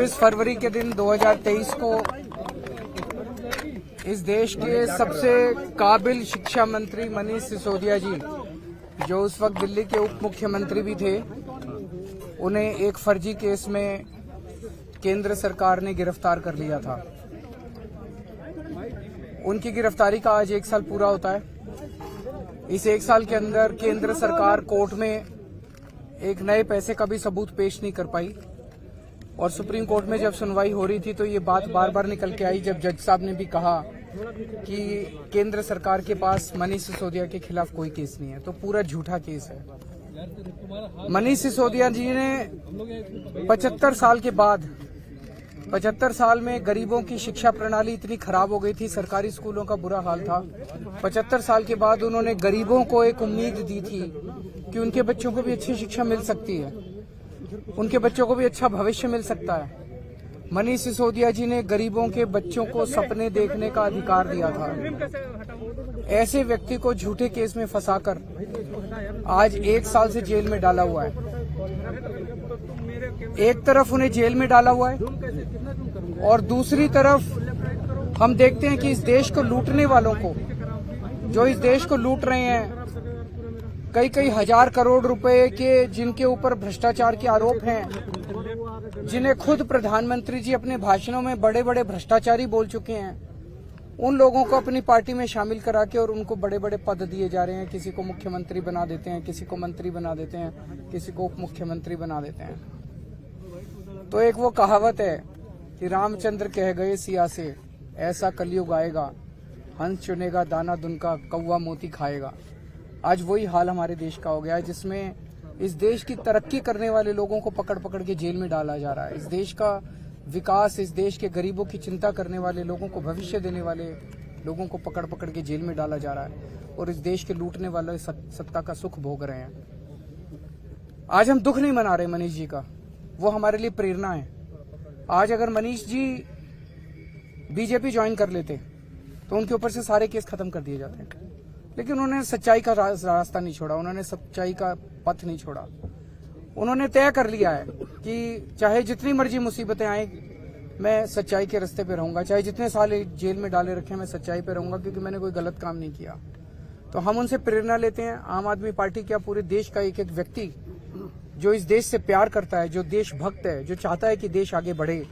20 फरवरी के दिन 2023 को इस देश के सबसे काबिल शिक्षा मंत्री मनीष सिसोदिया जी, जो उस वक्त दिल्ली के उप मुख्यमंत्री भी थे, उन्हें एक फर्जी केस में केंद्र सरकार ने गिरफ्तार कर लिया था। उनकी गिरफ्तारी का आज 1 साल पूरा होता है। इस 1 साल के अंदर केंद्र सरकार कोर्ट में एक नए पैसे का भी सबूत पेश नहीं कर पाई और सुप्रीम कोर्ट में जब सुनवाई हो रही थी तो ये बात बार बार निकल के आई, जब जज साहब ने भी कहा कि केंद्र सरकार के पास मनीष सिसोदिया के खिलाफ कोई केस नहीं है, तो पूरा झूठा केस है। मनीष सिसोदिया जी ने 75 साल के बाद 75 साल में गरीबों की शिक्षा प्रणाली इतनी खराब हो गई थी, सरकारी स्कूलों का बुरा हाल था। 75 साल के बाद उन्होंने गरीबों को एक उम्मीद दी थी कि उनके बच्चों को भी अच्छी शिक्षा मिल सकती है, उनके बच्चों को भी अच्छा भविष्य मिल सकता है। मनीष सिसोदिया जी ने गरीबों के बच्चों को सपने देखने का अधिकार दिया था। ऐसे व्यक्ति को झूठे केस में फंसाकर आज 1 साल से जेल में डाला हुआ है। एक तरफ उन्हें जेल में डाला हुआ है और दूसरी तरफ हम देखते हैं कि इस देश को लूटने वालों को, जो इस देश को लूट रहे हैं, कई हजार करोड़ रुपए के जिनके ऊपर भ्रष्टाचार के आरोप हैं, जिन्हें खुद प्रधानमंत्री जी अपने भाषणों में बड़े बड़े भ्रष्टाचारी बोल चुके हैं, उन लोगों को अपनी पार्टी में शामिल करा के और उनको बड़े बड़े पद दिए जा रहे हैं। किसी को मुख्यमंत्री बना देते हैं, किसी को मंत्री बना देते हैं, किसी को उप मुख्यमंत्री बना देते हैं। तो एक वो कहावत है कि रामचंद्र कह गए सिया से, ऐसा कलयुग आएगा, हंस चुनेगा दाना दुनका, कौवा मोती खाएगा। आज वही हाल हमारे देश का हो गया है, जिसमें इस देश की तरक्की करने वाले लोगों को पकड़ पकड़ के जेल में डाला जा रहा है। इस देश का विकास, इस देश के गरीबों की चिंता करने वाले लोगों को, भविष्य देने वाले लोगों को पकड़ पकड़ के जेल में डाला जा रहा है और इस देश के लूटने वाले सत्ता का सुख भोग रहे हैं। आज हम दुख नहीं मना रहे मनीष जी का, वो हमारे लिए प्रेरणा है। आज अगर मनीष जी बीजेपी ज्वाइन कर लेते तो उनके ऊपर से सारे केस खत्म कर दिए जाते हैं, लेकिन उन्होंने सच्चाई का रास्ता नहीं छोड़ा, उन्होंने सच्चाई का पथ नहीं छोड़ा। उन्होंने तय कर लिया है कि चाहे जितनी मर्जी मुसीबतें आए, मैं सच्चाई के रास्ते पे रहूंगा, चाहे जितने साल जेल में डाले रखे मैं सच्चाई पे रहूंगा, क्योंकि मैंने कोई गलत काम नहीं किया। तो हम उनसे प्रेरणा लेते हैं। आम आदमी पार्टी क्या, पूरे देश का एक एक व्यक्ति जो इस देश से प्यार करता है, जो देशभक्त है, जो चाहता है कि देश आगे बढ़े,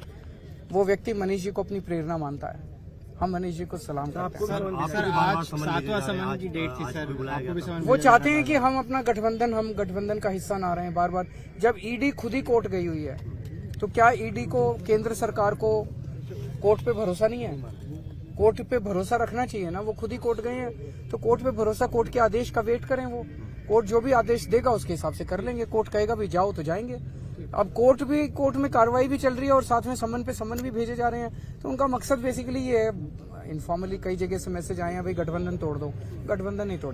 वो व्यक्ति मनीष जी को अपनी प्रेरणा मानता है। हम मनीष जी को सलाम करते हैं। सर, आज 7वां सम्मेलन की डेट थी सर, आपको भी समझ वो चाहते हैं कि हम अपना गठबंधन, हम गठबंधन का हिस्सा ना रहे बार बार। जब ईडी खुद ही कोर्ट गई हुई है, तो क्या ईडी को, केंद्र सरकार को कोर्ट पे भरोसा नहीं है? कोर्ट पे भरोसा रखना चाहिए ना। वो खुद ही कोर्ट गए हैं तो कोर्ट पे भरोसा, कोर्ट के आदेश का वेट करें। वो कोर्ट जो भी आदेश देगा उसके हिसाब से कर लेंगे। कोर्ट कहेगा भी जाओ तो जाएंगे। अब कोर्ट में कार्रवाई भी चल रही है और साथ में समन पे समन भी भेजे जा रहे हैं। तो उनका मकसद बेसिकली ये है, इनफॉर्मली कई जगह से मैसेज आए हैं, भाई गठबंधन तोड़ दो। गठबंधन नहीं तोड़े।